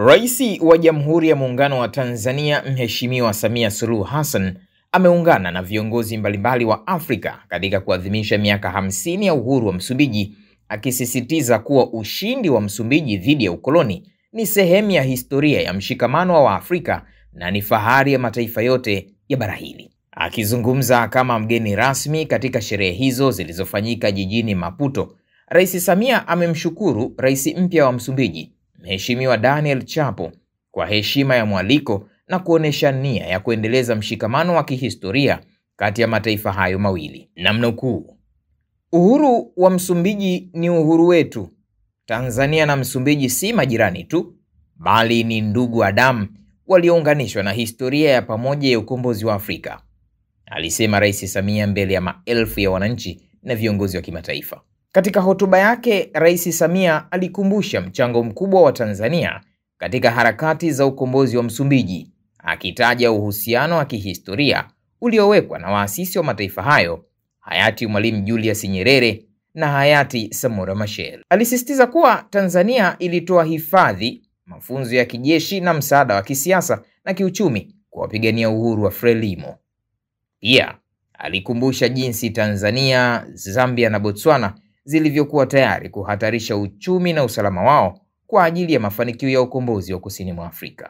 Rais wa Jamhuri ya Muungano wa Tanzania Mheshimiwa Samia Suluhu Hassan ameungana na viongozi mbalimbali wa Afrika katika kuadhimisha miaka 50 ya uhuru wa Msumbiji, akisisitiza kuwa ushindi wa Msumbiji dhidi ya ukoloni ni sehemu ya historia ya mshikamano wa Afrika na ni fahari ya mataifa yote ya bara hili. Akizungumza kama mgeni rasmi katika sherehe hizo zilizofanyika jijini Maputo, Rais Samia amemshukuru Rais mpya wa Msumbiji Mheshimiwa Daniel Chapo kwa heshima ya mwaliko na kuonesha nia ya kuendeleza mshikamano wa kihistoria kati ya mataifa hayo mawili. Namnukuu, uhuru wa Msumbiji ni uhuru wetu. Tanzania na Msumbiji si majirani tu, bali ni ndugu wa damu waliounganishwa na historia ya pamoja ya ukombozi wa Afrika, alisema Rais Samia mbele ya maelfu ya wananchi na viongozi wa kimataifa. Katika hotuba yake, Rais Samia alikumbusha mchango mkubwa wa Tanzania katika harakati za ukombozi wa Msumbiji, akitaja uhusiano wa kihistoria uliowekwa na waasisi wa mataifa hayo, hayati Mwalimu Julius Nyerere na hayati Samora Machel. Alisisitiza kuwa Tanzania ilitoa hifadhi, mafunzo ya kijeshi na msaada wa kisiasa na kiuchumi kwa wapigania uhuru wa Frelimo. Pia alikumbusha jinsi Tanzania, Zambia na Botswana zilivyokuwa tayari kuhatarisha uchumi na usalama wao kwa ajili ya mafanikio ya ukombozi wa kusini mwa Afrika.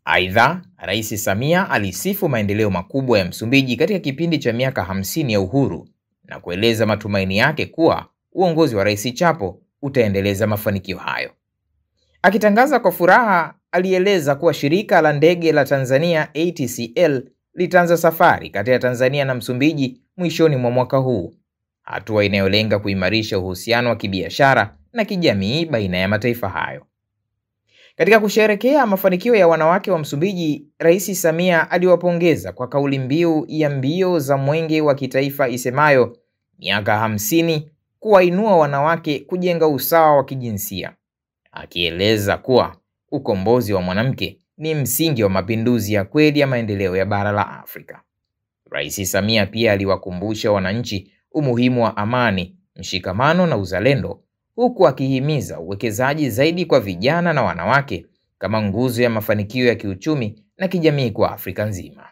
Aidha, Rais Samia alisifu maendeleo makubwa ya Msumbiji katika kipindi cha miaka 50 ya uhuru na kueleza matumaini yake kuwa uongozi wa Rais Chapo utaendeleza mafanikio hayo. Akitangaza kwa furaha, alieleza kuwa shirika la ndege la Tanzania ATCL litaanza safari kati ya Tanzania na Msumbiji mwishoni mwa mwaka huu, hatua inayolenga kuimarisha uhusiano wa kibiashara na kijamii baina ya mataifa hayo. Katika kusherehekea mafanikio ya wanawake wa Msumbiji, Rais Samia aliwapongeza kwa kauli mbiu ya mbio za mwenge wa kitaifa isemayo miaka 50 kuwainua wanawake kujenga usawa wa kijinsia, akieleza kuwa ukombozi wa mwanamke ni msingi wa mapinduzi ya kweli ya maendeleo ya bara la Afrika. Rais Samia pia aliwakumbusha wananchi umuhimu wa amani, mshikamano na uzalendo, huku akihimiza uwekezaji zaidi kwa vijana na wanawake kama nguzo ya mafanikio ya kiuchumi na kijamii kwa Afrika nzima.